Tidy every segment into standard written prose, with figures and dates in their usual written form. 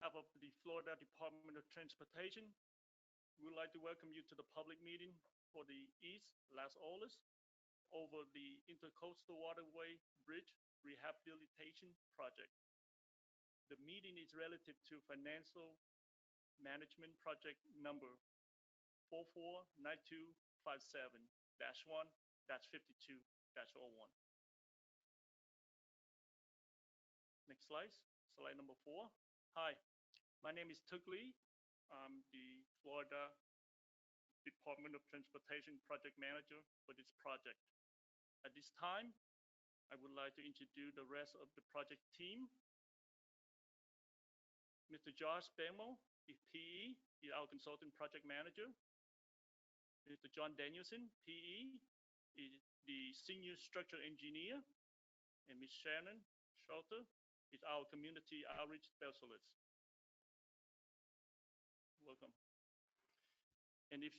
behalf of the Florida Department of Transportation, we would like to welcome you to the public meeting for the East Las Olas over the Intercoastal Waterway Bridge Rehabilitation Project. The meeting is relative to Financial Management Project number 449257-1-52-01. Next slide, slide number 4. Hi, my name is Tuk Lee. I'm the Florida Department of Transportation Project Manager for this project. At this time, I would like to introduce the rest of the project team. Mr. Josh Bemo, PE, is our Consultant Project Manager. Mr. John Danielson, PE, is the Senior Structural Engineer. And Ms. Shannon Schulter is our Community Outreach Specialist. Welcome. And if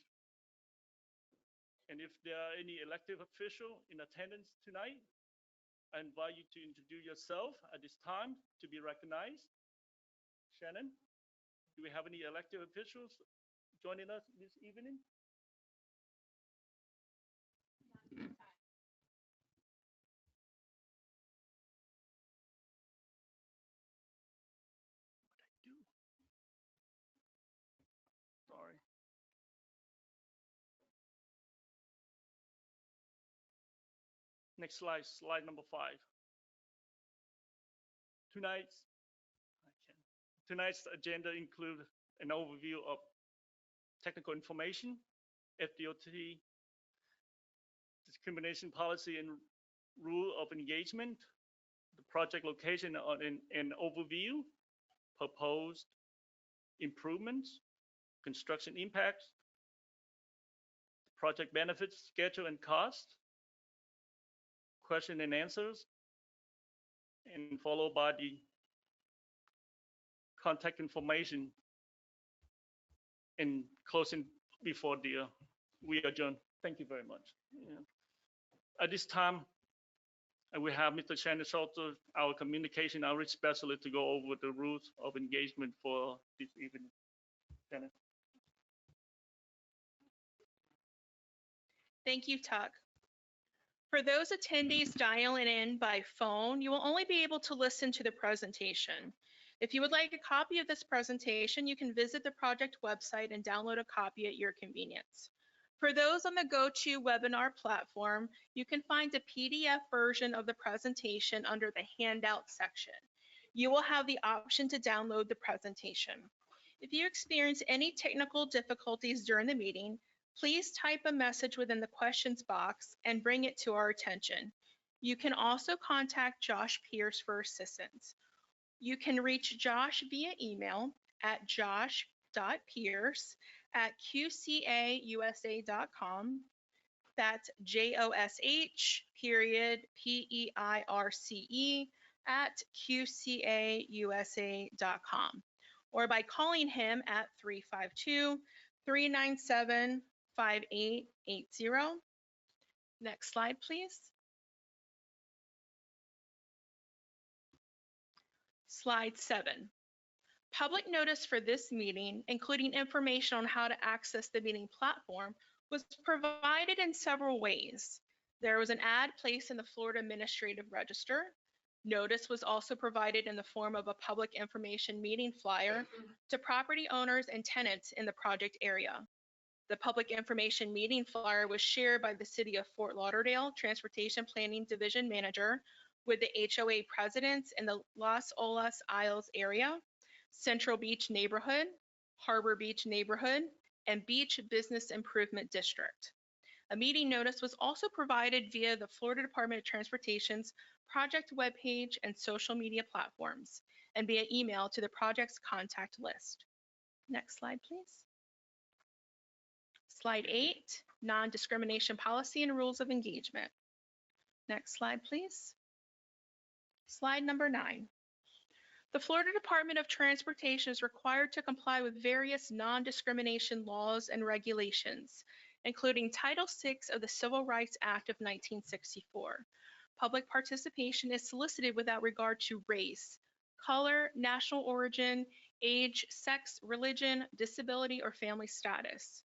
there are any elected official in attendance tonight, I invite you to introduce yourself at this time to be recognized. Shannon, do we have any elected officials joining us this evening? Sorry. Next slide, slide number 5. Tonight's agenda includes an overview of technical information, FDOT discrimination policy and rule of engagement, the project location and overview, proposed improvements, construction impacts, project benefits, schedule and cost, question and answers, and followed by the contact information and closing before we adjourn. Thank you very much. Yeah. At this time, we have Mr. Shannon Schulter, our Communication Outreach Specialist, to go over the rules of engagement for this evening. Shannon. Thank you, Tuck. For those attendees dialing in by phone, you will only be able to listen to the presentation. If you would like a copy of this presentation, you can visit the project website and download a copy at your convenience. For those on the GoToWebinar platform, you can find a PDF version of the presentation under the handout section. You will have the option to download the presentation. If you experience any technical difficulties during the meeting, please type a message within the questions box and bring it to our attention. You can also contact Josh Pierce for assistance. You can reach Josh via email at josh.pierce@qcausa.com. That's JOSH_PERCE@qcausa.com, or by calling him at 352-397-5880. Next slide, please. Slide 7. Public notice for this meeting, including information on how to access the meeting platform, was provided in several ways. There was an ad placed in the Florida Administrative Register. Notice was also provided in the form of a public information meeting flyer to property owners and tenants in the project area. The public information meeting flyer was shared by the City of Fort Lauderdale Transportation Planning Division Manager with the HOA presidents in the Las Olas Isles area, Central Beach Neighborhood, Harbor Beach Neighborhood, and Beach Business Improvement District. A meeting notice was also provided via the Florida Department of Transportation's project webpage and social media platforms, and via email to the project's contact list. Next slide, please. Slide 8, non-discrimination policy and rules of engagement. Next slide, please. Slide number 9. The Florida Department of Transportation is required to comply with various non-discrimination laws and regulations, including Title VI of the Civil Rights Act of 1964. Public participation is solicited without regard to race, color, national origin, age, sex, religion, disability, or family status.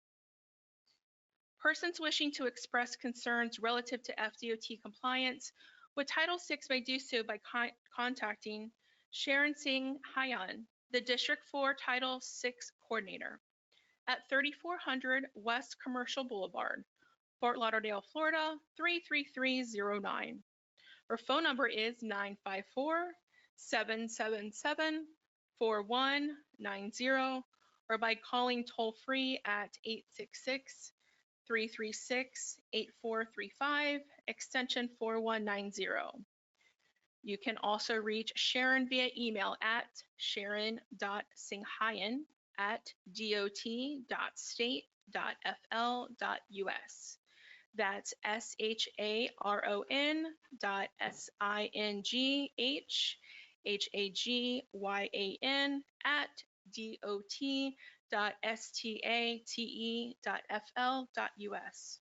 Persons wishing to express concerns relative to FDOT compliance with Title VI may do so by contacting Sharon Singh Hyan, the District 4 Title VI Coordinator, at 3400 West Commercial Boulevard, Fort Lauderdale, Florida 33309. Her phone number is 954-777-4190, or by calling toll free at 866-336-8435, extension 4190. You can also reach Sharon via email at sharon.singhyan@dot.state.fl.us. That's sharonsinghyan@dot.state.fl.us.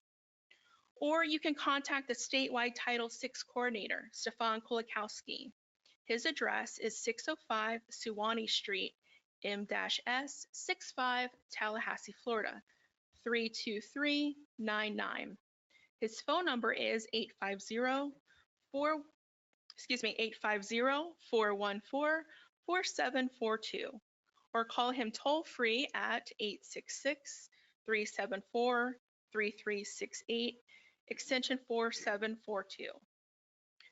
Or you can contact the statewide Title VI coordinator, Stefan Kulikowski. His address is 605 Suwannee Street, M-S 65, Tallahassee, Florida 32399. His phone number is 850-414-4742, or call him toll free at 866-374-3368, extension 4742.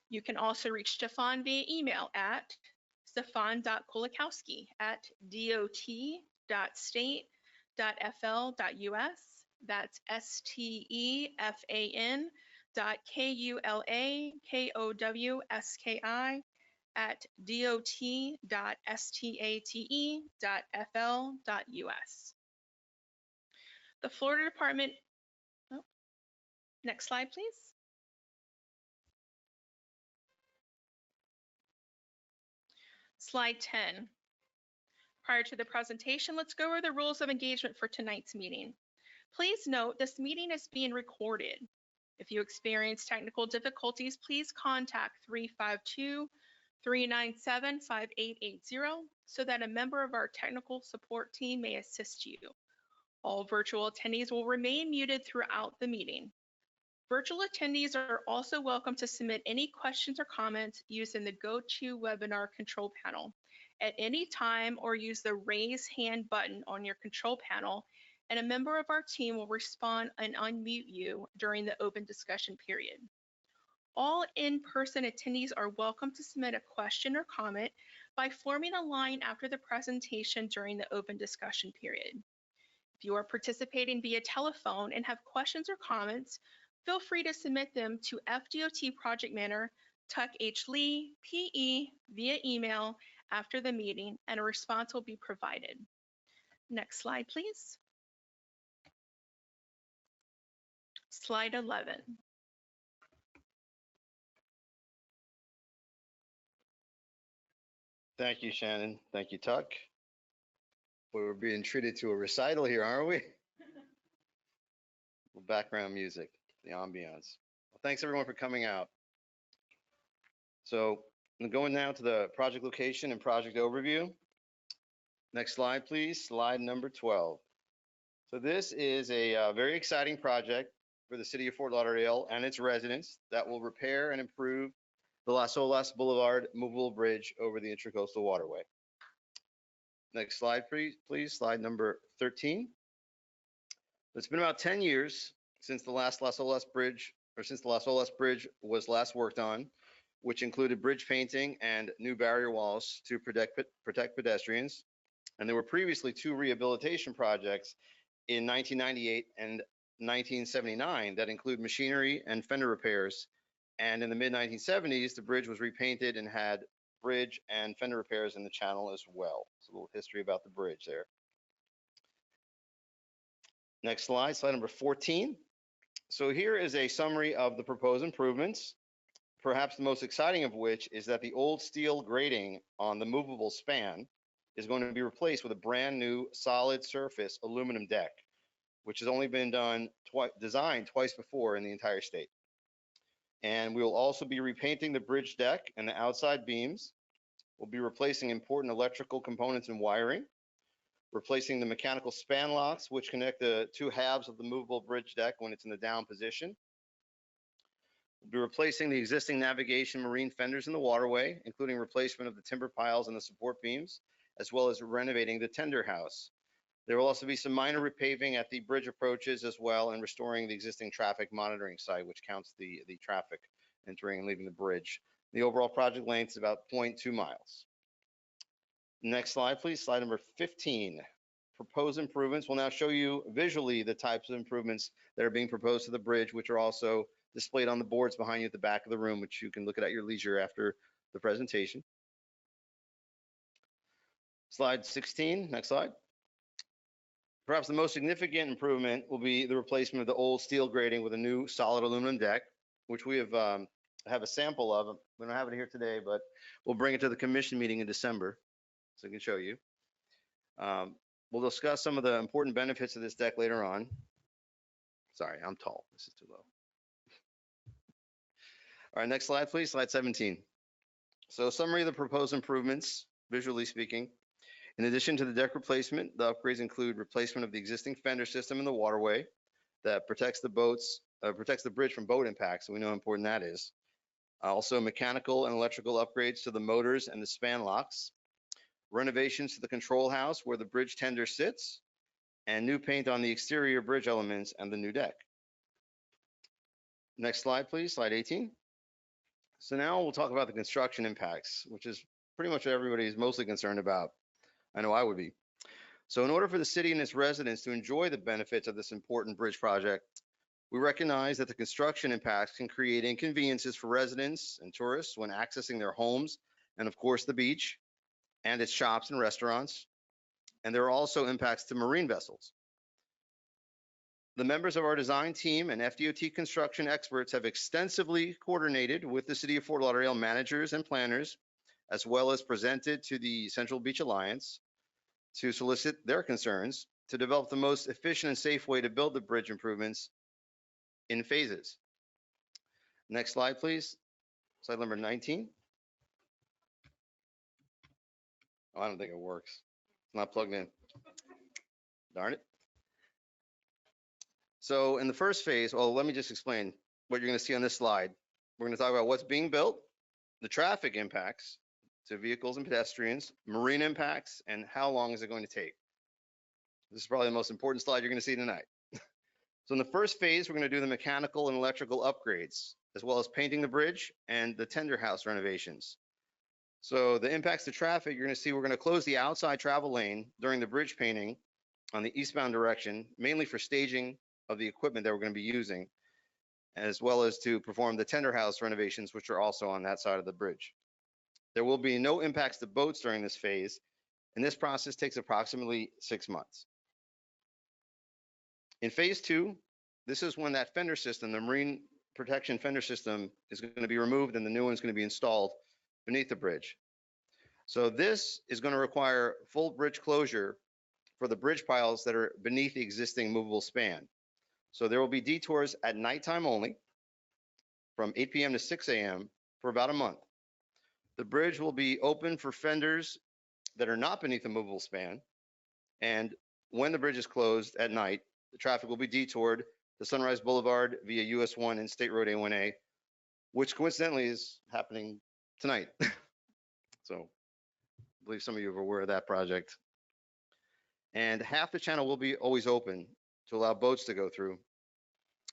You can also reach Stefan via email at stefan.kulikowski@dot.state.fl.us. That's STEFAN.KULAKOWSKI@dot.state.fl.us. The Florida Department, oh, next slide, please. Slide 10. Prior to the presentation, let's go over the rules of engagement for tonight's meeting. Please note this meeting is being recorded. If you experience technical difficulties, please contact 352-397-5880 so that a member of our technical support team may assist you. All virtual attendees will remain muted throughout the meeting. Virtual attendees are also welcome to submit any questions or comments using the GoToWebinar control panel at any time, or use the raise hand button on your control panel, and a member of our team will respond and unmute you during the open discussion period. All in-person attendees are welcome to submit a question or comment by forming a line after the presentation during the open discussion period. If you are participating via telephone and have questions or comments, feel free to submit them to FDOT Project Manager Tuck H. Lee, PE, via email after the meeting, and a response will be provided. Next slide, please. Slide 11. Thank you, Shannon. Thank you, Tuck. We're being treated to a recital here, aren't we? Background music, the ambiance. Well, thanks everyone for coming out. So I'm going now to the project location and project overview. Next slide, please. Slide number 12. So this is a very exciting project for the city of Fort Lauderdale and its residents that will repair and improve the Las Olas Boulevard movable bridge over the Intracoastal Waterway. Next slide, please. Slide number 13. It's been about 10 years since the last Las Olas Bridge, or since the Las Olas Bridge was last worked on, which included bridge painting and new barrier walls to protect pedestrians. And there were previously two rehabilitation projects in 1998 and 1979 that include machinery and fender repairs. And in the mid-1970s, the bridge was repainted and had bridge and fender repairs in the channel as well. So a little history about the bridge there. Next slide, slide number 14. So here is a summary of the proposed improvements, perhaps the most exciting of which is that the old steel grating on the movable span is going to be replaced with a brand new solid surface aluminum deck, which has only been designed twice before in the entire state. And we will also be repainting the bridge deck and the outside beams. We'll be replacing important electrical components and wiring. replacing the mechanical span locks, which connect the two halves of the movable bridge deck when it's in the down position. We'll be replacing the existing navigation marine fenders in the waterway, including replacement of the timber piles and the support beams, as well as renovating the tender house. There will also be some minor repaving at the bridge approaches as well, and restoring the existing traffic monitoring site, which counts the traffic entering and leaving the bridge. The overall project length is about 0.2 miles. Next slide, please. Slide number 15. Proposed improvements. We'll now show you visually the types of improvements that are being proposed to the bridge, which are also displayed on the boards behind you at the back of the room, which you can look at your leisure after the presentation. Slide 16. Next slide. Perhaps the most significant improvement will be the replacement of the old steel grating with a new solid aluminum deck, which we have a sample of. We don't have it here today, but we'll bring it to the commission meeting in December so I can show you. We'll discuss some of the important benefits of this deck later on. Sorry, I'm tall. This is too low. All right, next slide, please. Slide 17. So summary of the proposed improvements, visually speaking. In addition to the deck replacement, the upgrades include replacement of the existing fender system in the waterway that protects the bridge from boat impacts. So we know how important that is. Also mechanical and electrical upgrades to the motors and the span locks. Renovations to the control house where the bridge tender sits, and new paint on the exterior bridge elements and the new deck. Next slide, please. Slide 18. So now we'll talk about the construction impacts, which is pretty much what everybody is mostly concerned about. I know I would be. So in order for the city and its residents to enjoy the benefits of this important bridge project, we recognize that the construction impacts can create inconveniences for residents and tourists when accessing their homes and, of course, the beach and its shops and restaurants. And there are also impacts to marine vessels. The members of our design team and FDOT construction experts have extensively coordinated with the City of Fort Lauderdale managers and planners, as well as presented to the Central Beach Alliance to solicit their concerns to develop the most efficient and safe way to build the bridge improvements in phases. Next slide, please. Slide number 19. Oh, I don't think it works. It's not plugged in. Darn it. So in the first phase, well, let me just explain what you're going to see on this slide. We're going to talk about what's being built, the traffic impacts to vehicles and pedestrians, marine impacts, and how long is it going to take. This is probably the most important slide you're going to see tonight. So in the first phase, we're going to do the mechanical and electrical upgrades, as well as painting the bridge and the tender house renovations. So the impacts to traffic, you're going to see we're going to close the outside travel lane during the bridge painting on the eastbound direction, mainly for staging of the equipment that we're going to be using, as well as to perform the tender house renovations, which are also on that side of the bridge. There will be no impacts to boats during this phase, and this process takes approximately 6 months. In phase 2, this is when that fender system, the marine protection fender system, is going to be removed and the new one's going to be installed beneath the bridge. So this is going to require full bridge closure for the bridge piles that are beneath the existing movable span. So there will be detours at nighttime only from 8 p.m. to 6 a.m. for about a month. The bridge will be open for fenders that are not beneath the movable span. And when the bridge is closed at night, the traffic will be detoured to Sunrise Boulevard via US 1 and State Road A1A, which coincidentally is happening tonight. So I believe some of you are aware of that project. And half the channel will be always open to allow boats to go through.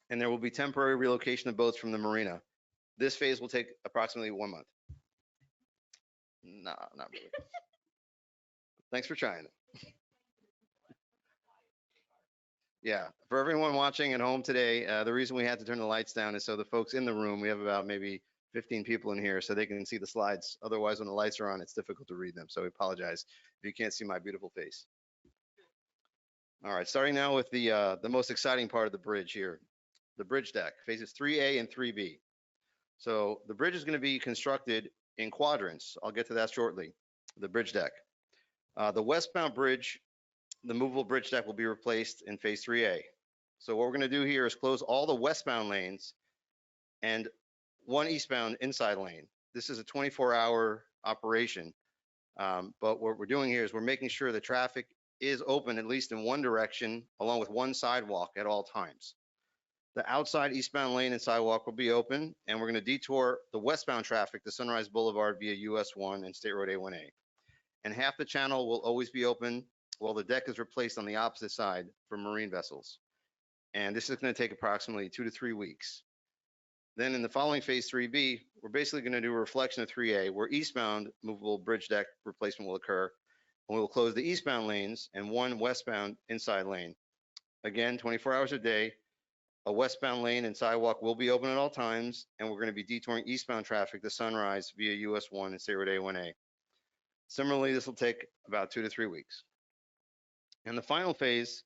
And there will be temporary relocation of boats from the marina. This phase will take approximately 1 month. No, not really. Thanks for trying. Yeah, for everyone watching at home today, the reason we had to turn the lights down is so the folks in the room, we have about maybe 15 people in here, so they can see the slides. Otherwise, when the lights are on, it's difficult to read them. So we apologize if you can't see my beautiful face. All right, starting now with the most exciting part of the bridge here, the bridge deck, phases 3A and 3B. So the bridge is going to be constructed in quadrants. I'll get to that shortly, the bridge deck. The westbound bridge, the movable bridge deck will be replaced in phase 3A. So what we're going to do here is close all the westbound lanes and one eastbound inside lane. This is a 24-hour operation. But what we're doing here is we're making sure the traffic is open at least in one direction, along with one sidewalk at all times. The outside eastbound lane and sidewalk will be open, and we're going to detour the westbound traffic to Sunrise Boulevard via US 1 and State Road A1A. And half the channel will always be open while the deck is replaced on the opposite side for marine vessels. And this is going to take approximately 2 to 3 weeks. Then in the following phase 3B, we're basically going to do a reflection of 3A, where eastbound movable bridge deck replacement will occur. And we will close the eastbound lanes and one westbound inside lane. Again, 24 hours a day, a westbound lane and sidewalk will be open at all times, and we're going to be detouring eastbound traffic to Sunrise via US 1 and State Road A1A. Similarly, this will take about 2 to 3 weeks. And the final phase,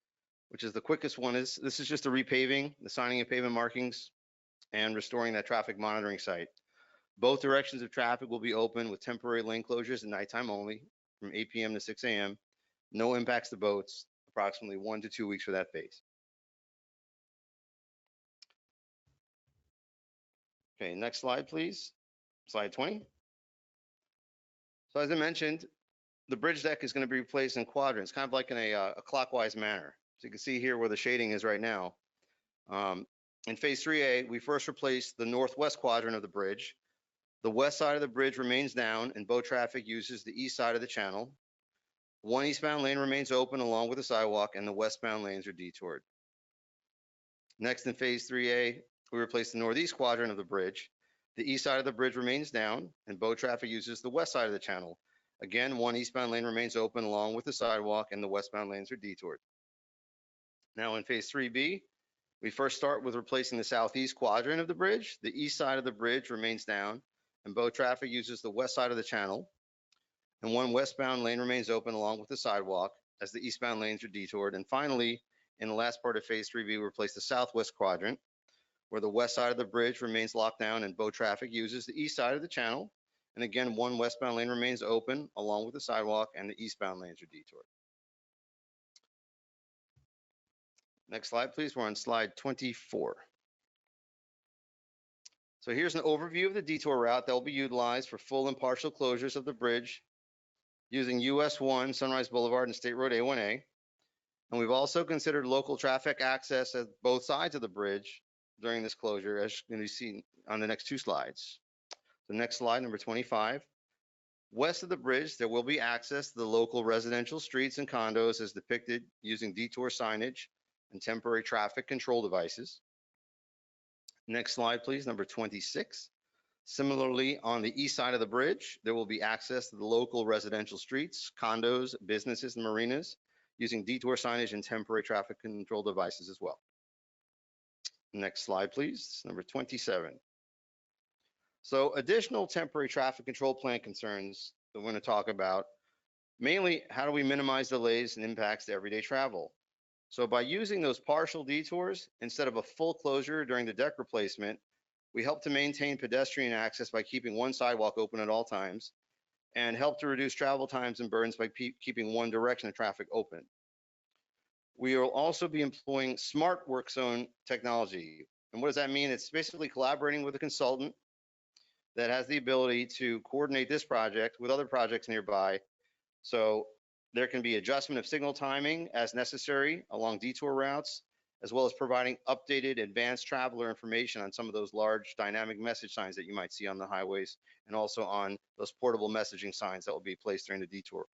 which is the quickest one, is this is just a repaving, the signing of pavement markings, and restoring that traffic monitoring site. Both directions of traffic will be open with temporary lane closures at nighttime only from 8 p.m. to 6 a.m. No impacts to boats, approximately 1 to 2 weeks for that phase. Okay, next slide, please. Slide 20. So as I mentioned, the bridge deck is going to be replaced in quadrants, kind of like in a clockwise manner. So you can see here where the shading is right now. In phase 3A, we first replaced the northwest quadrant of the bridge. The west side of the bridge remains down and boat traffic uses the east side of the channel. One eastbound lane remains open along with the sidewalk, and the westbound lanes are detoured. Next, in phase 3A, we replaced the northeast quadrant of the bridge. The east side of the bridge remains down and boat traffic uses the west side of the channel. Again, one eastbound lane remains open along with the sidewalk, and the westbound lanes are detoured. Now in phase 3B, we first start with replacing the southeast quadrant of the bridge. The east side of the bridge remains down and boat traffic uses the west side of the channel. And one westbound lane remains open along with the sidewalk as the eastbound lanes are detoured. And finally, in the last part of phase 3B, we replace the southwest quadrant, where the west side of the bridge remains locked down and boat traffic uses the east side of the channel. And again, one westbound lane remains open along with the sidewalk, and the eastbound lanes are detoured. Next slide, please. We're on slide 24. So here's an overview of the detour route that will be utilized for full and partial closures of the bridge using US 1, Sunrise Boulevard, and State Road A1A. And we've also considered local traffic access at both sides of the bridge during this closure, as you can see on the next two slides. The next slide, number 25. West of the bridge, there will be access to the local residential streets and condos as depicted using detour signage and temporary traffic control devices. Next slide, please, number 26. Similarly, on the east side of the bridge, there will be access to the local residential streets, condos, businesses, and marinas using detour signage and temporary traffic control devices as well. Next slide, please, number 27. So additional temporary traffic control plan concerns that we're going to talk about, mainly how do we minimize delays and impacts to everyday travel? So by using those partial detours instead of a full closure during the deck replacement, we help to maintain pedestrian access by keeping one sidewalk open at all times and help to reduce travel times and burdens by keeping one direction of traffic open. We will also be employing smart work zone technology. And what does that mean? It's basically collaborating with a consultant that has the ability to coordinate this project with other projects nearby. So there can be adjustment of signal timing as necessary along detour routes, as well as providing updated advanced traveler information on some of those large dynamic message signs that you might see on the highways, and also on those portable messaging signs that will be placed during the detour.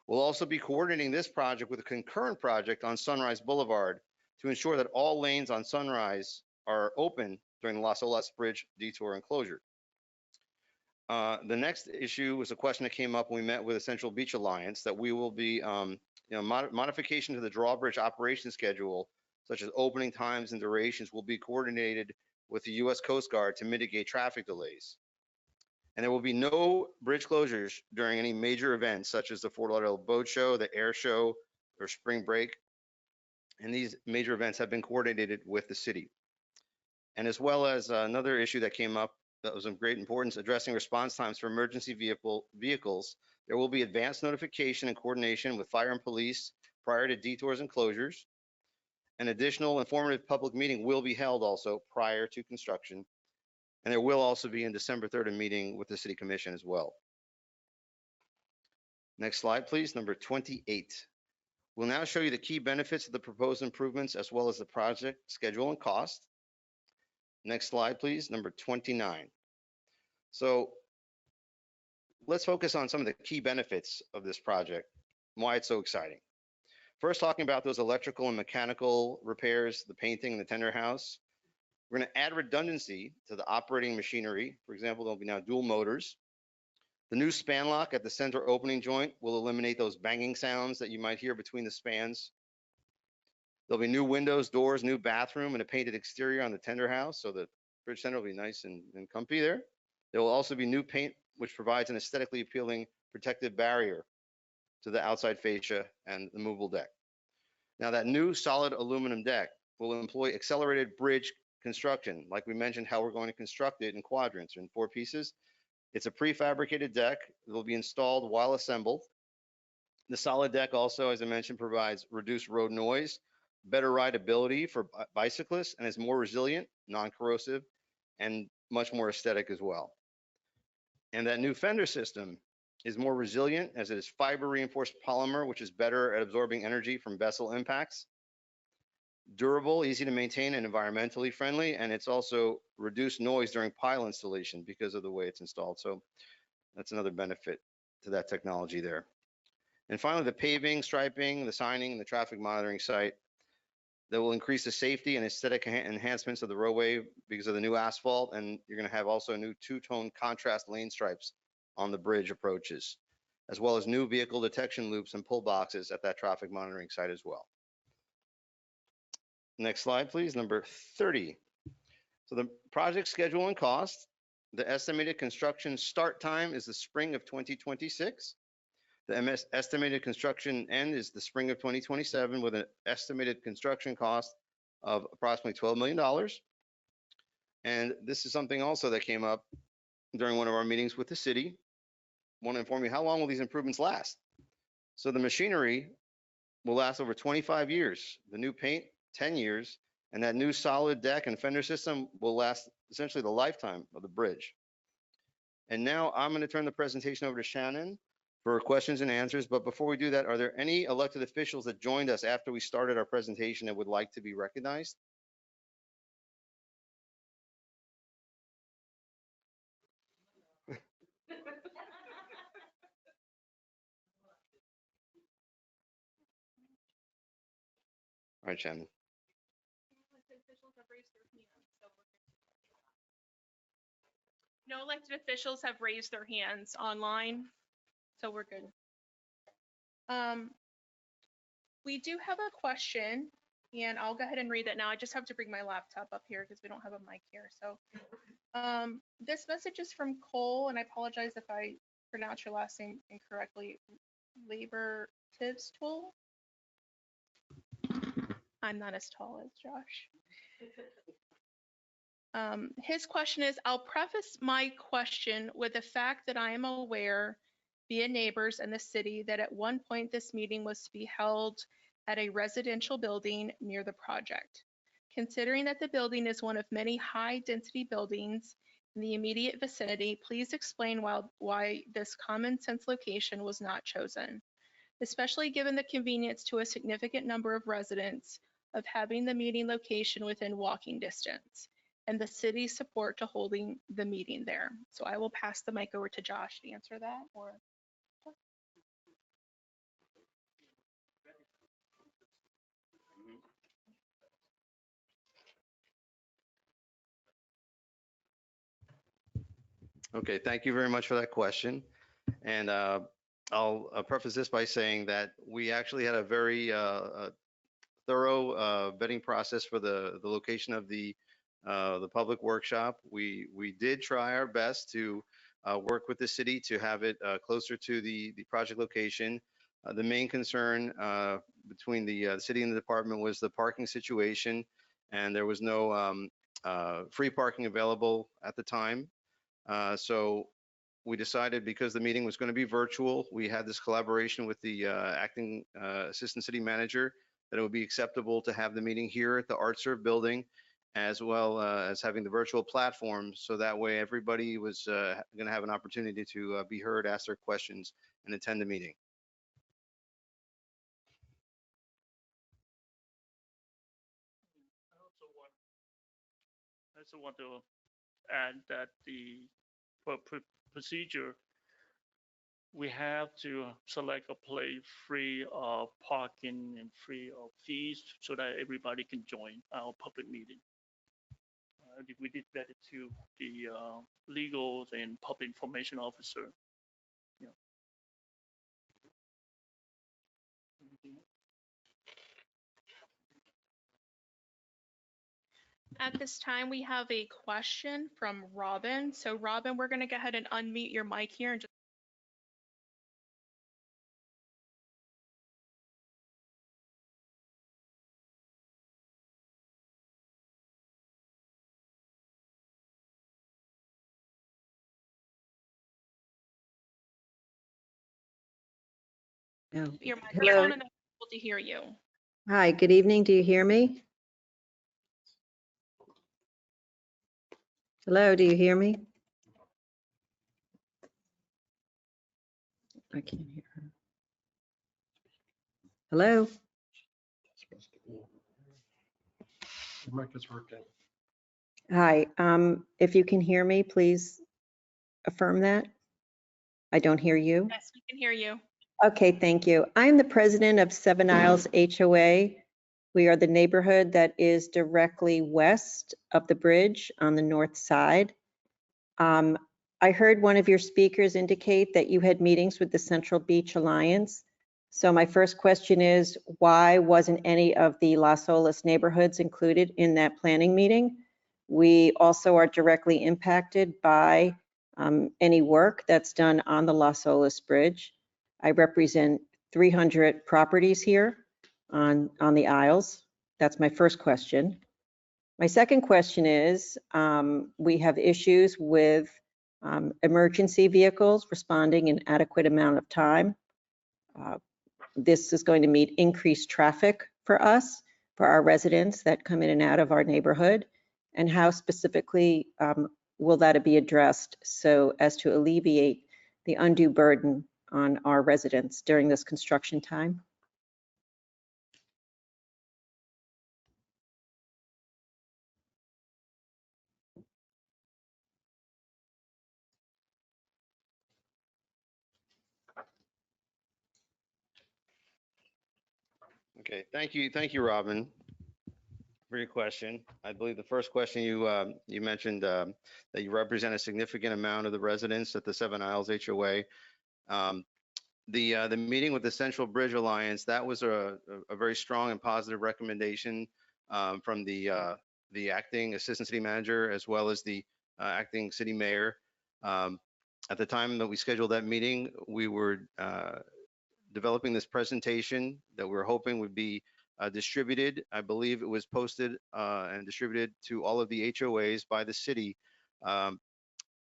We'll also be coordinating this project with a concurrent project on Sunrise Boulevard to ensure that all lanes on Sunrise are open during the Las Olas Bridge detour and closure. The next issue was a question that came up when we met with the Central Beach Alliance, that we will be, modification to the drawbridge operation schedule, such as opening times and durations, will be coordinated with the U.S. Coast Guard to mitigate traffic delays. And there will be no bridge closures during any major events, such as the Fort Lauderdale Boat Show, the Air Show, or Spring Break. And these major events have been coordinated with the city. And as well as another issue that came up that was of great importance, addressing response times for emergency vehicles. There will be advanced notification and coordination with fire and police prior to detours and closures. An additional informative public meeting will be held also prior to construction. And there will also be in December 3rd a meeting with the City Commission as well. Next slide, please, number 28. We'll now show you the key benefits of the proposed improvements as well as the project schedule and cost. Next slide, please, number 29. So let's focus on some of the key benefits of this project, and why it's so exciting. First, talking about those electrical and mechanical repairs, the painting and the tender house. We're going to add redundancy to the operating machinery. For example, there'll be now dual motors. The new span lock at the center opening joint will eliminate those banging sounds that you might hear between the spans. There'll be new windows, doors, new bathroom, and a painted exterior on the tender house, so the bridge center will be nice and comfy there. There will also be new paint, which provides an aesthetically appealing protective barrier to the outside fascia and the movable deck. Now, that new solid aluminum deck will employ accelerated bridge construction, like we mentioned how we're going to construct it in quadrants or in 4 pieces. It's a prefabricated deck that will be installed while assembled. The solid deck also, as I mentioned, provides reduced road noise, better rideability for bicyclists, and is more resilient, non-corrosive, and much more aesthetic as well. And that new fender system is more resilient as it is fiber reinforced polymer, which is better at absorbing energy from vessel impacts. Durable, easy to maintain, and environmentally friendly, and it's also reduced noise during pile installation because of the way it's installed. So that's another benefit to that technology there. And finally, the paving, striping, the signing, and the traffic monitoring site that will increase the safety and aesthetic enhancements of the roadway because of the new asphalt, and you're going to have also new 2-tone contrast lane stripes on the bridge approaches, as well as new vehicle detection loops and pull boxes at that traffic monitoring site as well. Next slide, please, number 30. So the project schedule and cost. The estimated construction start time is the spring of 2026. The estimated construction end is the spring of 2027 with an estimated construction cost of approximately $12 million. And this is something also that came up during one of our meetings with the city. I want to inform you, how long will these improvements last? So the machinery will last over 25 years. The new paint, 10 years, and that new solid deck and fender system will last essentially the lifetime of the bridge. And now I'm going to turn the presentation over to Shannon for questions and answers. But before we do that, are there any elected officials that joined us after we started our presentation that would like to be recognized? All right, Shannon. No elected officials have raised their hands online, so we're good. We do have a question, and I'll go ahead and read that now. I just have to bring my laptop up here because we don't have a mic here. So this message is from Cole, and I apologize if I pronounce your last name incorrectly. Labor Tibbs Tool. I'm not as tall as Josh. His question is, I'll preface my question with the fact that I am aware via neighbors in the city that at one point this meeting was to be held at a residential building near the project. Considering that the building is one of many high-density buildings in the immediate vicinity, please explain why this common sense location was not chosen, especially given the convenience to a significant number of residents of having the meeting location within walking distance and the city's support to holding the meeting there. So I will pass the mic over to Josh to answer that. Or Okay, thank you very much for that question. And I'll preface this by saying that we actually had a very thorough vetting process for the location of the public workshop. We did try our best to work with the city to have it closer to the project location. The main concern between the city and the department was the parking situation, and there was no free parking available at the time. So we decided, because the meeting was going to be virtual, we had this collaboration with the acting assistant city manager, that it would be acceptable to have the meeting here at the ArtServe building, as well as having the virtual platform. So that way everybody was going to have an opportunity to be heard, ask their questions, and attend the meeting. also want to add that for procedure, we have to select a place free of parking and free of fees so that everybody can join our public meeting. We did that to the legal and public information officer. Yeah. At this time, we have a question from Robin. So Robin, we're going to go ahead and unmute your mic here and just Oh, your hello. microphone and then we'll be able to hear you. Hi, good evening. Do you hear me? Hello, do you hear me? I can't hear her. Hello? Your mic is working. Hi, if you can hear me, please affirm that. I don't hear you. Yes, we can hear you. Okay, thank you. I'm the president of Seven Isles HOA. We are the neighborhood that is directly west of the bridge on the north side. I heard one of your speakers indicate that you had meetings with the Central Beach Alliance. So my first question is, why wasn't any of the Las Olas neighborhoods included in that planning meeting? We also are directly impacted by any work that's done on the Las Olas Bridge. I represent 300 properties here on the Isles. That's my first question. My second question is, we have issues with emergency vehicles responding in adequate amount of time. This is going to mean increased traffic for us, for our residents that come in and out of our neighborhood, and how specifically will that be addressed so as to alleviate the undue burden on our residents during this construction time? Okay, thank you, Robin, for your question. I believe the first question you mentioned that you represent a significant amount of the residents at the Seven Isles HOA. The meeting with the Central Bridge Alliance, that was a very strong and positive recommendation from the acting assistant city manager as well as the acting city mayor. At the time that we scheduled that meeting, we were developing this presentation that we were hoping would be distributed. I believe it was posted and distributed to all of the HOAs by the city.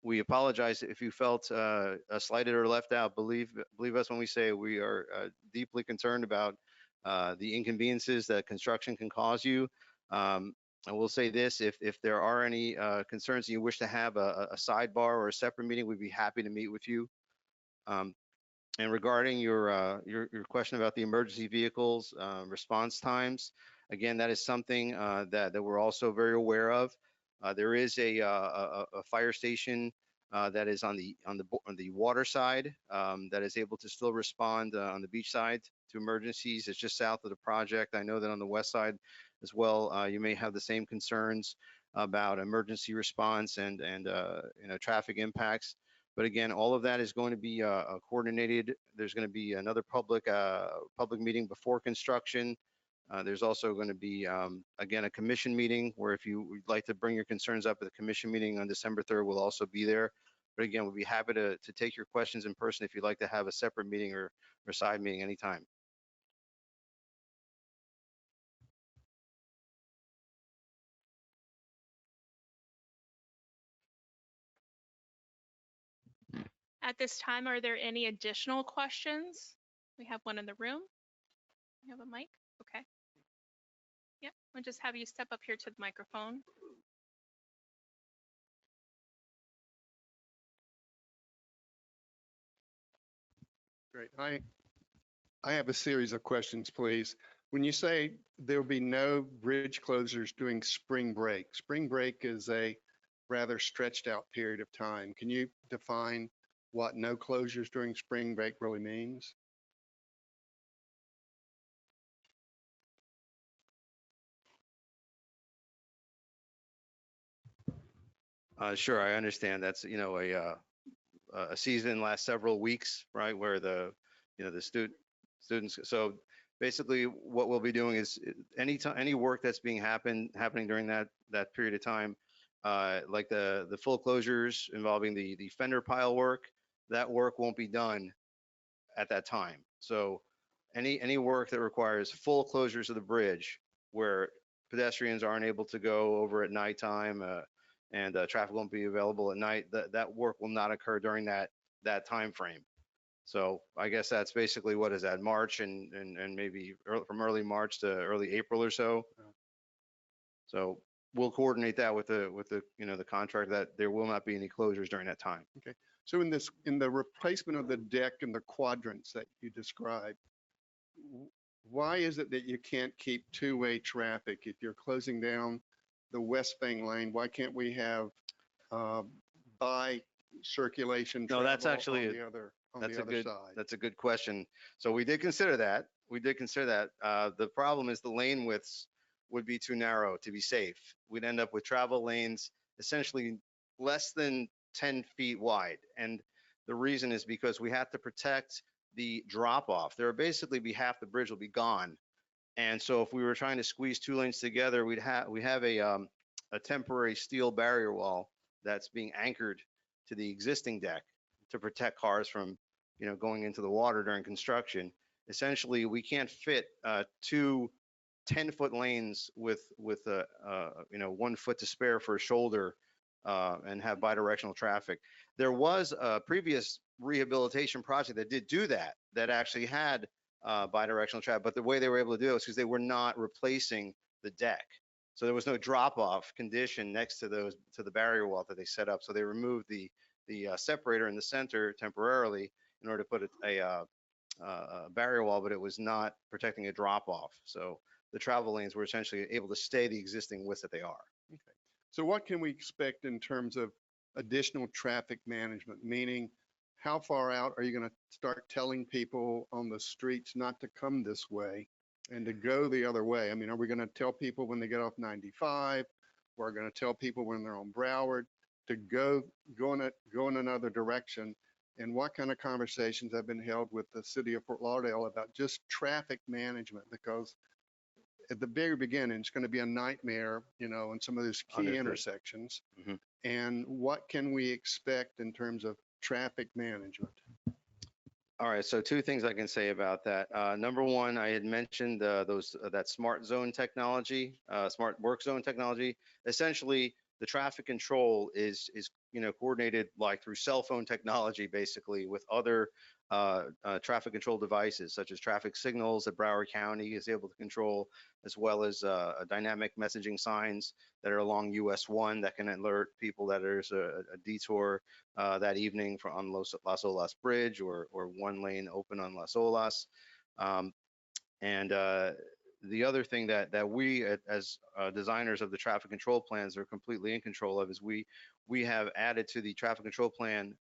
We apologize if you felt slighted or left out. Believe us when we say we are deeply concerned about the inconveniences that construction can cause you. I will say this, if there are any concerns and you wish to have a sidebar or a separate meeting, we'd be happy to meet with you. And regarding your question about the emergency vehicles response times, again, that is something that we're also very aware of. There is a fire station that is on the water side that is able to still respond on the beach side to emergencies. It's just south of the project. I know that on the west side as well, you may have the same concerns about emergency response and traffic impacts. But again, all of that is going to be coordinated. There's going to be another public meeting before construction. There's also going to be, again, a commission meeting where if you would like to bring your concerns up at the commission meeting on December 3rd, we'll also be there. But again, we'll be happy to take your questions in person if you'd like to have a separate meeting or side meeting anytime. At this time, are there any additional questions? We have one in the room. You have a mic? Okay. Yep, we'll just have you step up here to the microphone. Great. I have a series of questions, please. When you say there will be no bridge closures during spring break is a rather stretched out period of time. Can you define what no closures during spring break really means? Sure, I understand. That's, a season lasts several weeks, right? Where the students. So basically what we'll be doing is any work that's happening during that period of time, like the full closures involving the fender pile work, that work won't be done at that time. So any work that requires full closures of the bridge where pedestrians aren't able to go over at nighttime, and traffic won't be available at night, that work will not occur during that time frame. So I guess that's basically what is that, March and maybe from early March to early April or so. So we'll coordinate that with the contract that there will not be any closures during that time. Okay. So in the replacement of the deck and the quadrants that you described, why is it that you can't keep two-way traffic? If you're closing down the West Bang lane, why can't we have bi-circulation No, that's travel actually on the other side? That's a good question. So we did consider that. The problem is the lane widths would be too narrow to be safe. We'd end up with travel lanes essentially less than 10 feet wide. And the reason is because we have to protect the drop off. There will basically be half the bridge will be gone. And so if we were trying to squeeze two lanes together, we have a temporary steel barrier wall that's being anchored to the existing deck to protect cars from, going into the water during construction. Essentially, we can't fit two 10-foot lanes with 1 foot to spare for a shoulder, and have bidirectional traffic. There was a previous rehabilitation project that did do that actually had bidirectional traffic, but the way they were able to do it was because they were not replacing the deck. So there was no drop-off condition next to the barrier wall that they set up. So they removed the separator in the center temporarily in order to put a barrier wall, but it was not protecting a drop-off. So the travel lanes were essentially able to stay the existing width that they are. Okay. So what can we expect in terms of additional traffic management? Meaning, how far out are you going to start telling people on the streets not to come this way and to go the other way? I mean, are we going to tell people when they get off 95? We're going to tell people when they're on Broward to go in another direction? And what kind of conversations have been held with the city of Fort Lauderdale about just traffic management? Because at the very beginning, it's going to be a nightmare, in some of those key Understood. intersections. Mhm. And what can we expect in terms of traffic management? All right, so two things I can say about that. Number one, I had mentioned that smart zone technology, smart work zone technology. Essentially, the traffic control is coordinated like through cell phone technology, basically, with other traffic control devices such as traffic signals that Broward County is able to control, as well as dynamic messaging signs that are along US 1 that can alert people that there's a detour that evening on Las Olas Bridge, or one lane open on Las Olas. And the other thing that we as designers of the traffic control plans are completely in control of is we have added to the traffic control plan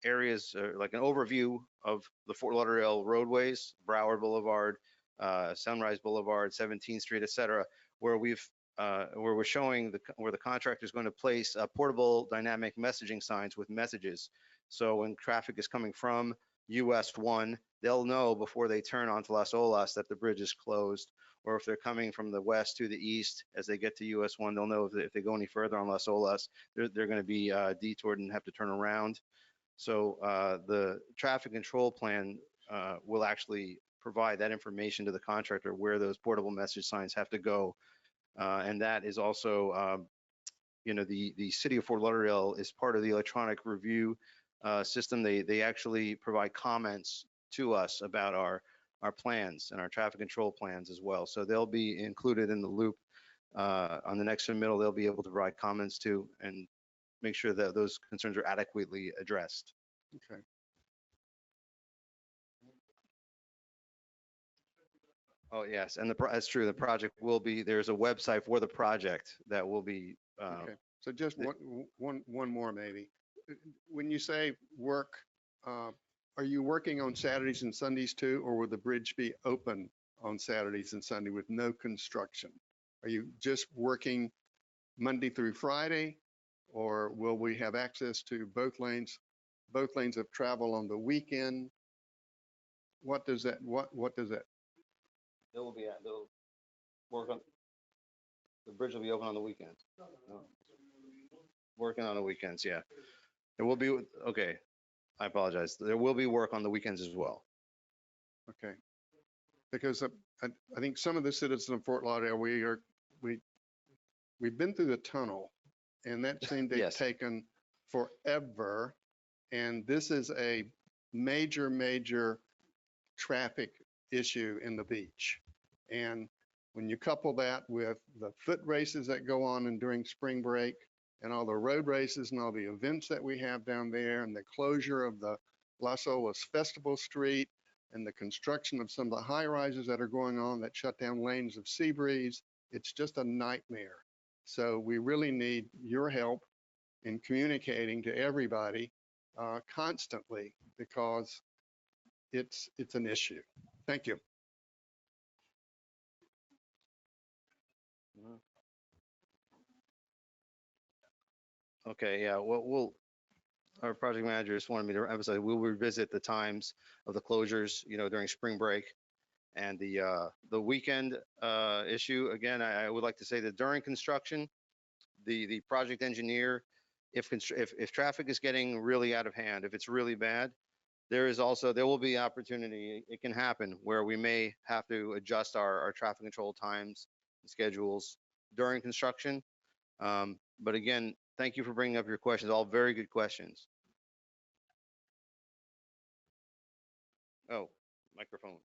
areas, like an overview of the Fort Lauderdale roadways, Broward Boulevard, Sunrise Boulevard, 17th Street, et cetera, where we're showing where the contractor is going to place portable dynamic messaging signs with messages. So when traffic is coming from US 1, they'll know before they turn onto Las Olas that the bridge is closed. Or if they're coming from the west to the east, as they get to US 1, they'll know if they go any further on Las Olas, they're going to be detoured and have to turn around. So the traffic control plan will actually provide that information to the contractor where those portable message signs have to go. And that is also, the city of Fort Lauderdale is part of the electronic review system. They actually provide comments to us about our plans and our traffic control plans as well. So they'll be included in the loop on the next submittal. They'll be able to provide comments to and make sure that those concerns are adequately addressed. Okay. Oh, yes, and that's true. The project will be, there's a website for the project that will be, Okay, so just the- one more maybe. When you say work, uh, are you working on Saturdays and Sundays too, or will the bridge be open on Saturdays and Sunday with no construction? Are you just working Monday through Friday, or will we have access to both lanes of travel on the weekend? What does that? They will be at, they'll work on, the bridge will be open on the weekends. No. Working on the weekends, yeah. There will be, okay, I apologize. There will be work on the weekends as well. Okay. Because I think some of the citizens of Fort Lauderdale, we've been through the tunnel and that seemed to have Yes. taken forever. And this is a major traffic issue in the beach. And when you couple that with the foot races that go on and during spring break and all the road races and all the events that we have down there and the closure of the Las Olas Festival Street and the construction of some of the high rises that are going on that shut down lanes of Seabreeze, it's just a nightmare. So we really need your help in communicating to everybody constantly because it's an issue. Thank you. Okay, yeah, our project manager just wanted me to emphasize, we'll revisit the times of the closures, during spring break. And the weekend issue, again, I would like to say that during construction, the project engineer, if traffic is getting really out of hand, if it's really bad, there will be opportunity, it can happen, where we may have to adjust our traffic control times and schedules during construction. But again, thank you for bringing up your questions, all very good questions. Oh, microphone.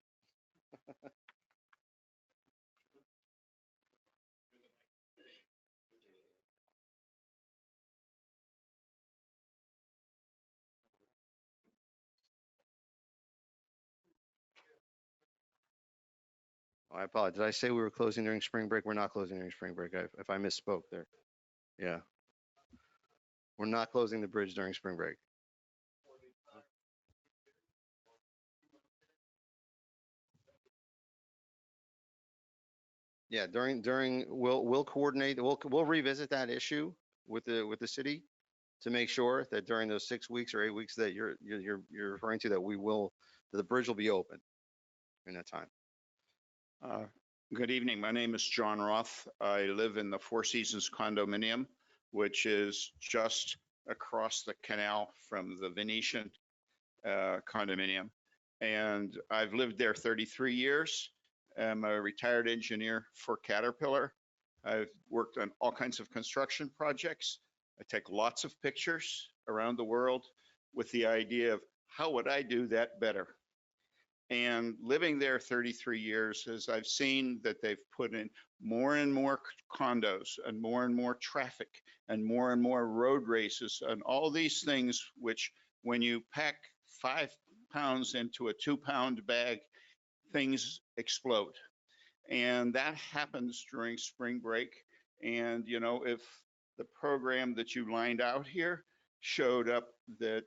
Oh, I apologize. Did I say we were closing during spring break? We're not closing during spring break. If I misspoke there. Yeah. We're not closing the bridge during spring break. Yeah, we'll coordinate, we'll revisit that issue with the city to make sure that during those 6 weeks or 8 weeks that you're referring to, that the bridge will be open in that time. Good evening. My name is John Roth. I live in the Four Seasons condominium, which is just across the canal from the Venetian condominium. And I've lived there 33 years. I'm a retired engineer for Caterpillar. I've worked on all kinds of construction projects. I take lots of pictures around the world with the idea of how would I do that better? And living there 33 years, as I've seen that they've put in more and more condos and more traffic and more road races and all these things, which when you pack 5 pounds into a 2-pound bag, things explode. And that happens during spring break. And, if the program that you lined out here showed up that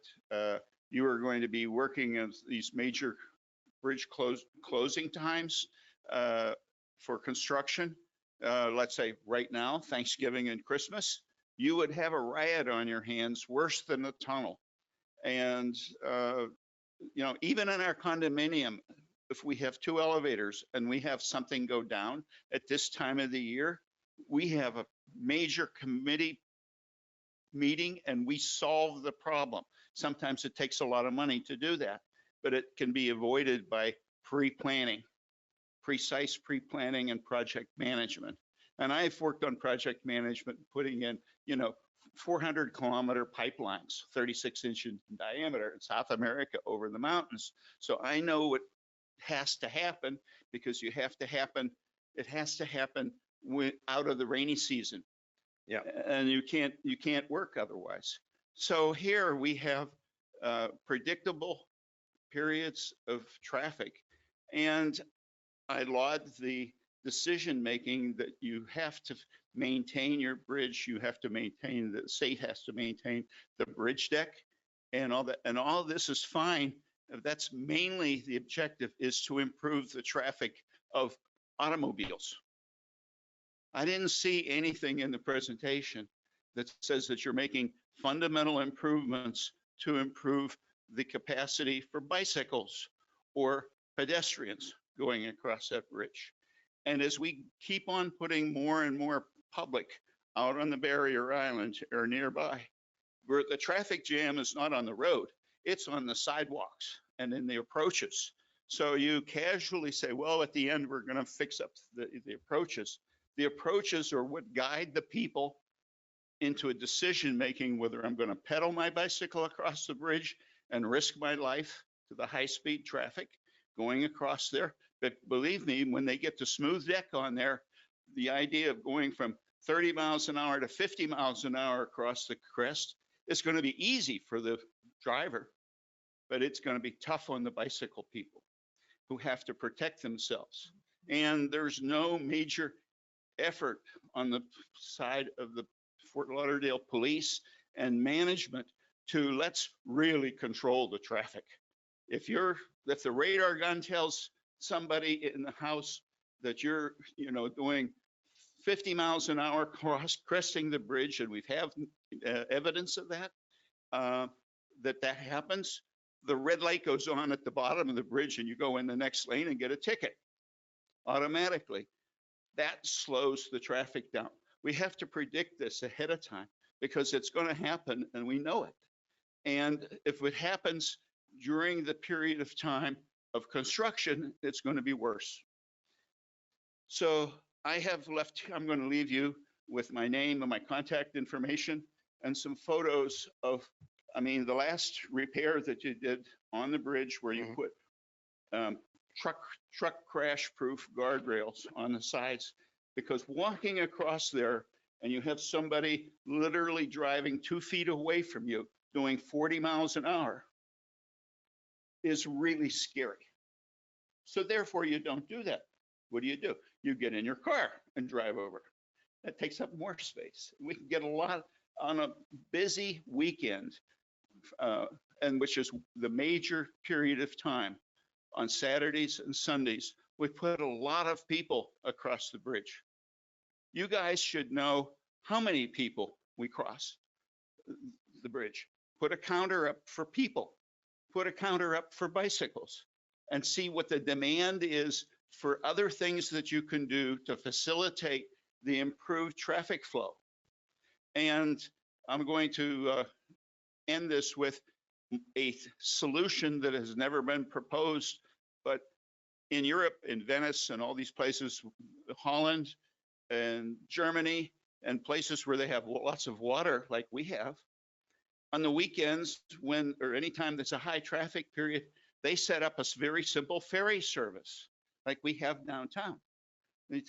you were going to be working in these major bridge closing times for construction, let's say right now, Thanksgiving and Christmas, you would have a riot on your hands worse than the tunnel. And, even in our condominium, if we have 2 elevators and we have something go down at this time of the year, we have a major committee meeting and we solve the problem. Sometimes it takes a lot of money to do that, but it can be avoided by pre-planning, precise pre-planning and project management. And I've worked on project management, putting in, 400-kilometer pipelines, 36-inch in diameter in South America over the mountains. So I know what has to happen because it has to happen out of the rainy season. Yeah. And you can't work otherwise. So here we have predictable periods of traffic. And I laud the decision-making that you have to maintain your bridge, you have to maintain, the state has to maintain the bridge deck and all that, and all this is fine. That's mainly the objective, is to improve the traffic of automobiles. I didn't see anything in the presentation that says that you're making fundamental improvements to improve the capacity for bicycles or pedestrians going across that bridge. And as we keep on putting more and more public out on the barrier island or nearby, where the traffic jam is not on the road, it's on the sidewalks and in the approaches. So you casually say, well, at the end, we're going to fix up the approaches. The approaches are what guide the people into a decision making, whether I'm going to pedal my bicycle across the bridge and risk my life to the high speed traffic going across there. But believe me, when they get the smooth deck on there, the idea of going from 30 miles an hour to 50 miles an hour across the crest is going to be easy for the driver, but it's going to be tough on the bicycle people who have to protect themselves. And there's no major effort on the side of the Fort Lauderdale police and management to let's really control the traffic. If the radar gun tells somebody in the house that you're, doing 50 miles an hour cresting the bridge, and we have evidence of that, that happens, the red light goes on at the bottom of the bridge and you go in the next lane and get a ticket automatically. That slows the traffic down. We have to predict this ahead of time because it's going to happen and we know it. And if it happens during the period of time of construction, it's going to be worse. So I'm going to leave you with my name and my contact information and some photos of, the last repair that you did on the bridge where you put truck crash proof guardrails on the sides, because walking across there and you have somebody literally driving 2 feet away from you doing 40 miles an hour is really scary. So therefore you don't do that. What do? You get in your car and drive over. That takes up more space. We can get a lot on a busy weekend, and which is the major period of time. On Saturdays and Sundays, we put a lot of people across the bridge. You guys should know how many people we cross the bridge. Put a counter up for people, put a counter up for bicycles, and see what the demand is for other things that you can do to facilitate the improved traffic flow. And I'm going to end this with a solution that has never been proposed, but in Europe, in Venice and all these places, Holland and Germany and places where they have lots of water like we have, on the weekends or anytime there's a high traffic period, they set up a very simple ferry service like we have downtown. You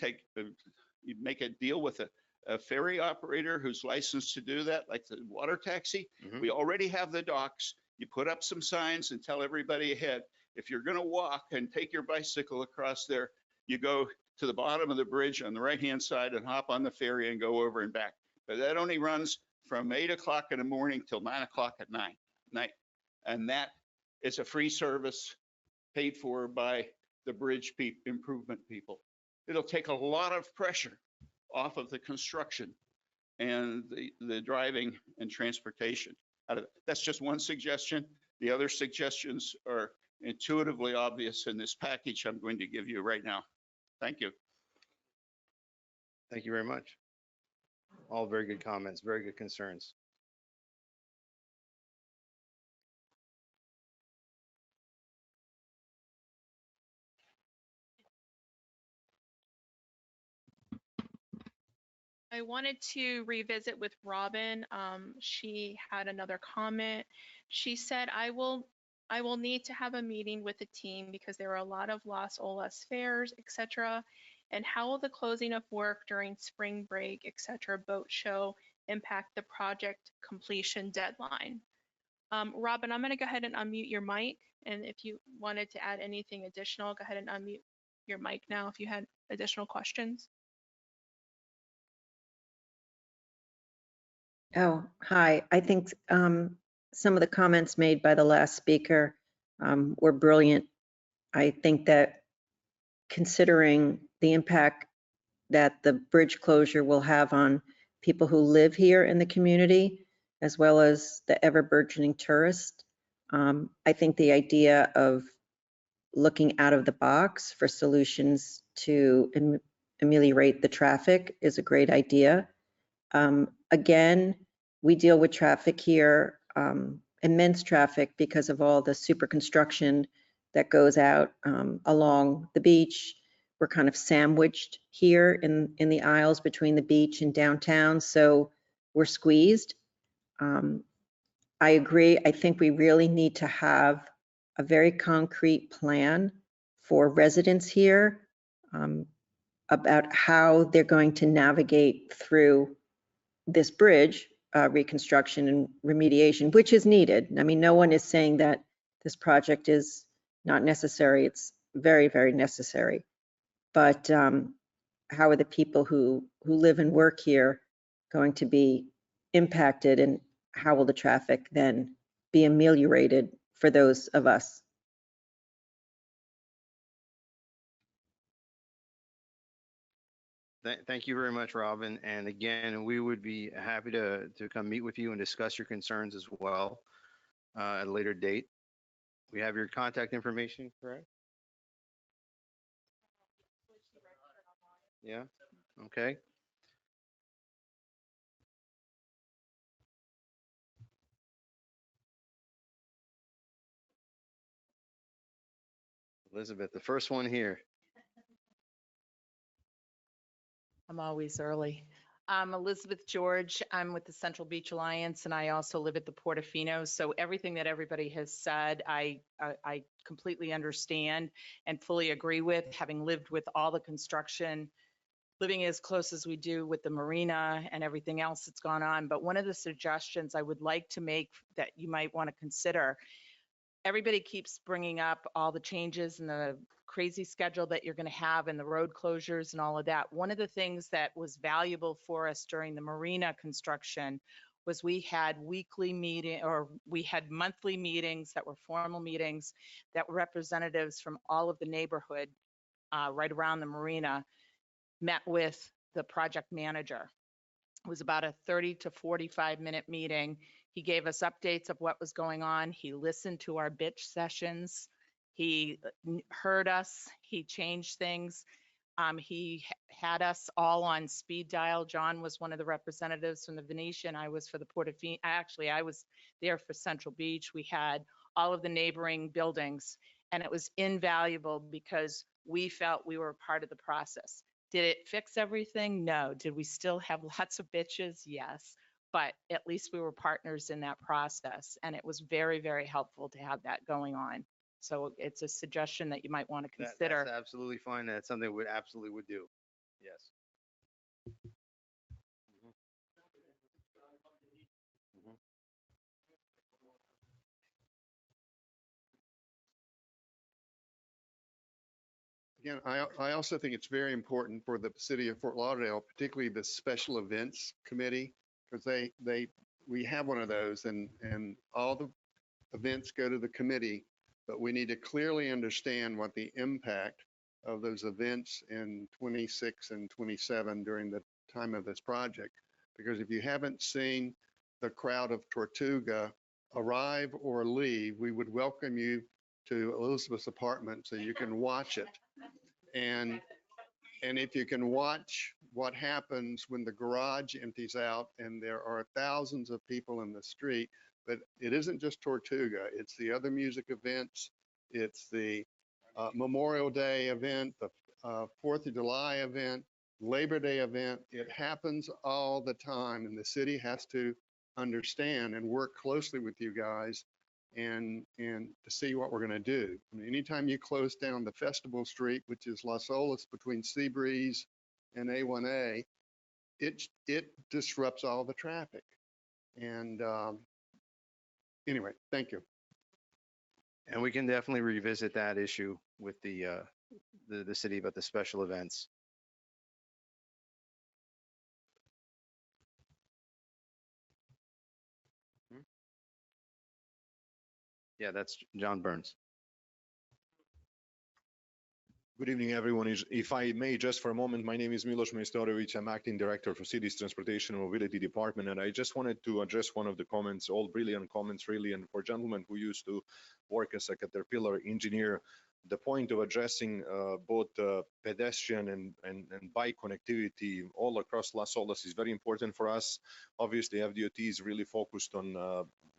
make a deal with a ferry operator who's licensed to do that, like the water taxi. We already have the docks. You put up some signs and tell everybody ahead, if you're going to walk and take your bicycle across there, you go to the bottom of the bridge on the right-hand side and hop on the ferry and go over and back. But that only runs from 8 o'clock in the morning till 9 o'clock at night. And that is a free service paid for by the bridge improvement people. It'll take a lot of pressure off of the construction and the driving and transportation out of it. That's just one suggestion. The other suggestions are intuitively obvious in this package I'm going to give you right now. Thank you. Thank you very much. All very good comments, very good concerns. I wanted to revisit with Robin. She had another comment. She said, I will need to have a meeting with the team because there are a lot of lost Olas fairs, etc. And how will the closing of work during spring break, etc., boat show impact the project completion deadline? Robin, I'm going to go ahead and unmute your mic. And if you wanted to add anything additional, go ahead and unmute. your mic now if you had additional questions. Oh, hi. I think some of the comments made by the last speaker were brilliant. I think that considering the impact that the bridge closure will have on people who live here in the community, as well as the ever burgeoning tourist, I think the idea of looking out of the box for solutions to ameliorate the traffic is a great idea. Again, we deal with traffic here, immense traffic because of all the super construction that goes out along the beach. We're kind of sandwiched here in the aisles between the beach and downtown, so we're squeezed. I agree. I think we really need to have a very concrete plan for residents here about how they're going to navigate through this bridge reconstruction and remediation, which is needed. I mean, no one is saying that this project is not necessary. It's very, very necessary. But how are the people who live and work here going to be impacted, and how will the traffic then be ameliorated for those of us? Thank you very much, Robin. And again, we would be happy to come meet with you and discuss your concerns as well at a later date. We have your contact information, correct? Yeah, okay. Elizabeth, the first one here. I'm always early. I'm Elizabeth George. I'm with the Central Beach Alliance, and I also live at the Portofino. So everything that everybody has said, I completely understand and fully agree with, having lived with all the construction, living as close as we do with the marina and everything else that's gone on. But one of the suggestions I would like to make that you might want to consider, everybody keeps bringing up all the changes and the crazy schedule that you're going to have and the road closures and all of that. One of the things that was valuable for us during the marina construction was we had monthly meetings that were formal meetings that were representatives from all of the neighborhood right around the marina met with the project manager. It was about a 30 to 45-minute meeting. He gave us updates of what was going on. He listened to our bitch sessions. He heard us. He changed things. He had us all on speed dial. John was one of the representatives from the Venetian. I was for the Portofino. Actually, I was there for Central Beach. We had all of the neighboring buildings, and it was invaluable because we felt we were a part of the process. Did it fix everything? No. Did we still have lots of bitches? Yes. But at least we were partners in that process. And it was very, very helpful to have that going on. So it's a suggestion that you might want to consider. That's absolutely fine. That's something we absolutely would do. Yes. Mhm. Mhm. Again, I also think it's very important for the city of Fort Lauderdale, particularly the special events committee, because we have one of those, and all the events go to the committee, but we need to clearly understand what the impact of those events in 26 and 27 during the time of this project. Because if you haven't seen the crowd of Tortuga arrive or leave, we would welcome you to Elizabeth's apartment so you can watch it. And if you can watch what happens when the garage empties out and there are thousands of people in the street, but it isn't just Tortuga, it's the other music events, it's the Memorial Day event, the 4th of July event, Labor Day event. It happens all the time, and the city has to understand and work closely with you guys and to see what we're going to do. I mean, anytime you close down the Festival Street, which is Las Olas between Seabreeze and A1A, it disrupts all the traffic. And anyway, thank you. And we can definitely revisit that issue with the city about the special events. Yeah, that's John Burns. Good evening, everyone. If I may, just for a moment, my name is Miloš Majstorović. I'm acting director for City's Transportation and Mobility Department, and I just wanted to address one of the comments, all brilliant comments, really, and for gentlemen who used to work as a Caterpillar engineer, the point of addressing both pedestrian and bike connectivity all across Las Olas is very important for us. Obviously, FDOT is really focused on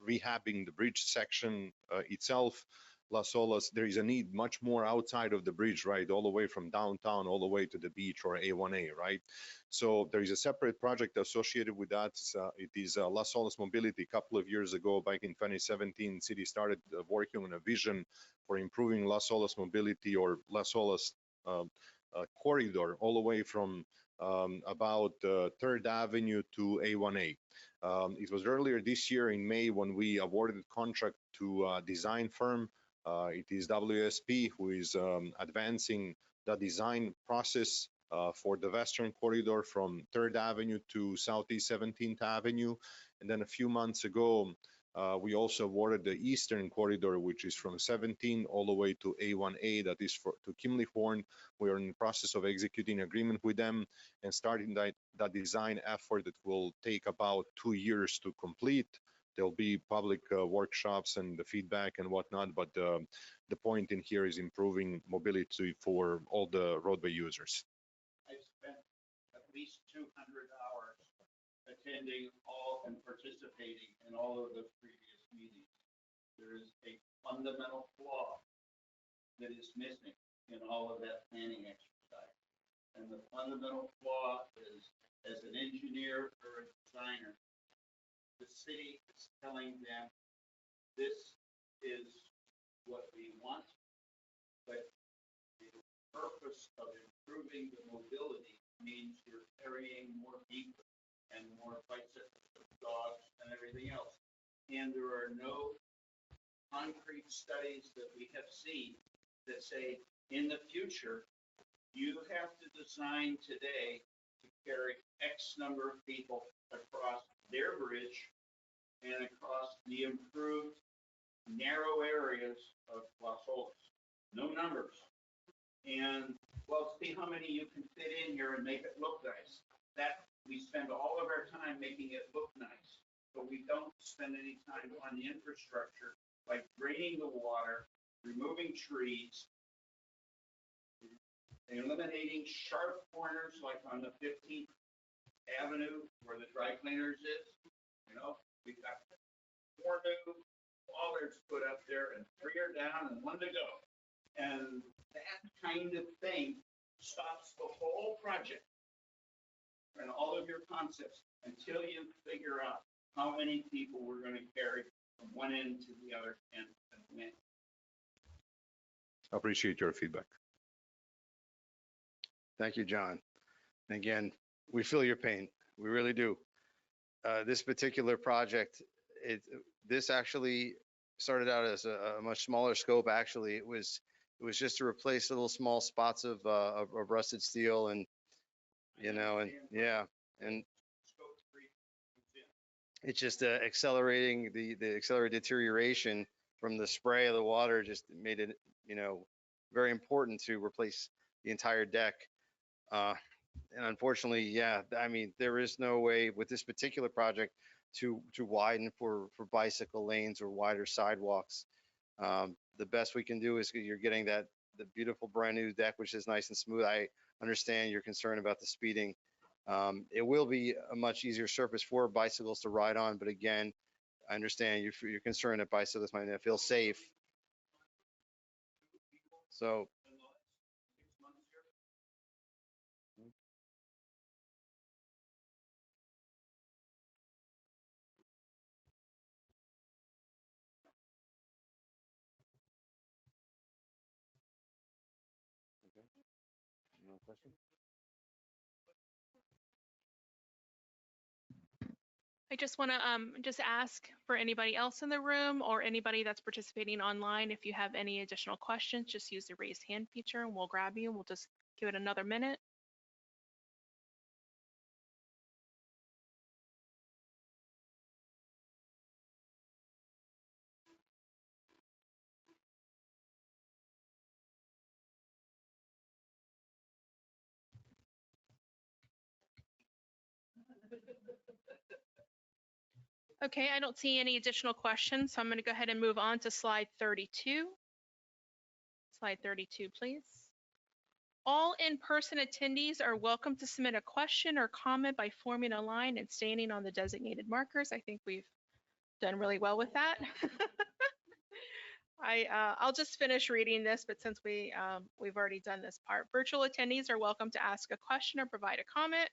rehabbing the bridge section itself. Las Olas, there is a need much more outside of the bridge, right? All the way from downtown, all the way to the beach or A1A, right? So there is a separate project associated with that. It is Las Olas Mobility. A couple of years ago, back in 2017, city started working on a vision for improving Las Olas Mobility or Las Olas corridor all the way from about 3rd Avenue to A1A. It was earlier this year in May when we awarded contract to a design firm. It is WSP who is advancing the design process for the Western corridor from 3rd Avenue to Southeast 17th Avenue. And then a few months ago, we also awarded the Eastern corridor, which is from 17 all the way to A1A, that is to Kimley Horn. We are in the process of executing agreement with them and starting that design effort that will take about 2 years to complete. There'll be public workshops and the feedback and whatnot, but the point in here is improving mobility for all the roadway users. I've spent at least 200 hours attending all and participating in all of those previous meetings. There is a fundamental flaw that is missing in all of that planning exercise. And the fundamental flaw is, as an engineer or a designer, the city is telling them this is what we want, but the purpose of improving the mobility means you're carrying more people and more bicycles, dogs, and everything else. And there are no concrete studies that we have seen that say in the future, you have to design today to carry X number of people across their bridge and across the improved narrow areas of Las Olas. No numbers. And well, see how many you can fit in here and make it look nice. That we spend all of our time making it look nice, but we don't spend any time on the infrastructure, like draining the water, removing trees, eliminating sharp corners like on the 15th Avenue where the dry cleaners is. You know, we've got 4 new bollards put up there and 3 are down and 1 to go. And that kind of thing stops the whole project and all of your concepts until you figure out how many people we're going to carry from one end to the other end of the man. Appreciate your feedback. Thank you, John. And again, we feel your pain. We really do. This particular project, this actually started out as a much smaller scope. Actually, it was just to replace little small spots of rusted steel, and you know, and yeah, and it's just accelerating the accelerated deterioration from the spray of the water. Just made it, you know, very important to replace the entire deck. And unfortunately, yeah, I mean, there is no way with this particular project to widen for bicycle lanes or wider sidewalks. The best we can do is you're getting the beautiful brand new deck, which is nice and smooth. I understand your concern about the speeding. It will be a much easier surface for bicycles to ride on, but again, I understand you're concerned that bicyclists might not feel safe. So. No question? I just want to just ask for anybody else in the room or anybody that's participating online, if you have any additional questions, just use the raise hand feature and we'll grab you. We'll just give it another minute. Okay, I don't see any additional questions, so I'm going to go ahead and move on to slide 32. Slide 32, please. All in-person attendees are welcome to submit a question or comment by forming a line and standing on the designated markers. I think we've done really well with that. I'll just finish reading this, but since we've already done this part, virtual attendees are welcome to ask a question or provide a comment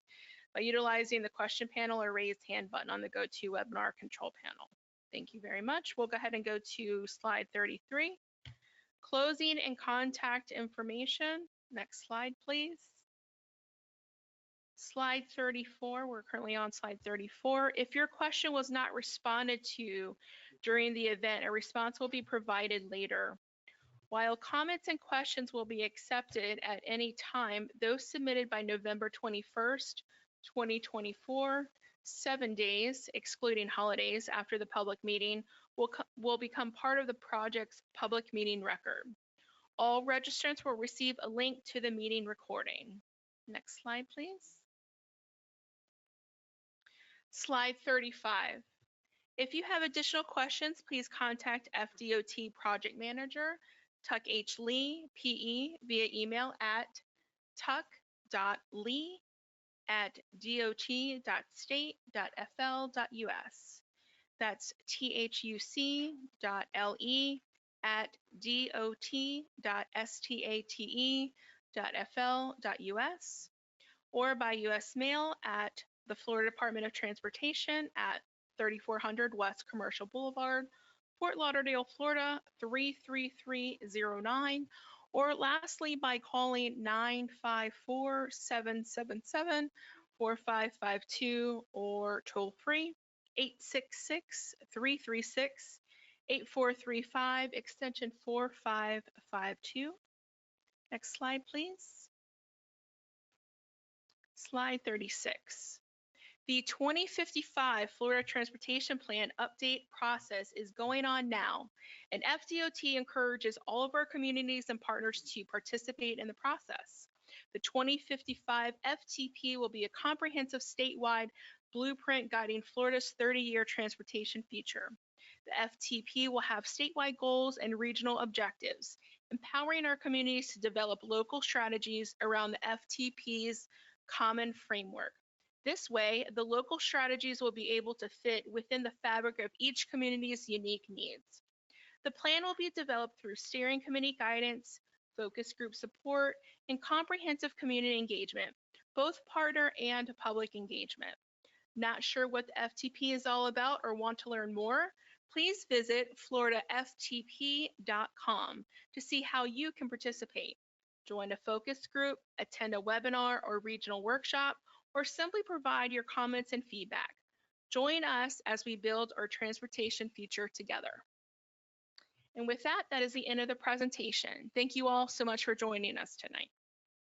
by utilizing the question panel or raised hand button on the GoToWebinar control panel. Thank you very much. We'll go ahead and go to slide 33. Closing and contact information. Next slide, please. Slide 34, we're currently on slide 34. If your question was not responded to during the event, a response will be provided later. While comments and questions will be accepted at any time, those submitted by November 21st, 2024, 7 days, excluding holidays after the public meeting, will become part of the project's public meeting record. All registrants will receive a link to the meeting recording. Next slide, please. Slide 35. If you have additional questions, please contact FDOT Project Manager, Tuck H. Lee, PE, via email at tuck.lee@dot.state.fl.us. That's thuc.le@dot.state.fl.us, or by U.S. mail at the Florida Department of Transportation at 3400 West Commercial Boulevard, Fort Lauderdale, Florida 33309, or lastly by calling 954-777-4552 or toll free 866-336-8435 extension 4552. Next slide, please. Slide 36. The 2055 Florida Transportation Plan update process is going on now, and FDOT encourages all of our communities and partners to participate in the process. The 2055 FTP will be a comprehensive statewide blueprint guiding Florida's 30-year transportation future. The FTP will have statewide goals and regional objectives, empowering our communities to develop local strategies around the FTP's common framework. This way, the local strategies will be able to fit within the fabric of each community's unique needs. The plan will be developed through steering committee guidance, focus group support, and comprehensive community engagement, both partner and public engagement. Not sure what the FTP is all about or want to learn more? Please visit floridaftp.com to see how you can participate. Join a focus group, attend a webinar or regional workshop, or simply provide your comments and feedback. Join us as we build our transportation future together. And with that, that is the end of the presentation. Thank you all so much for joining us tonight.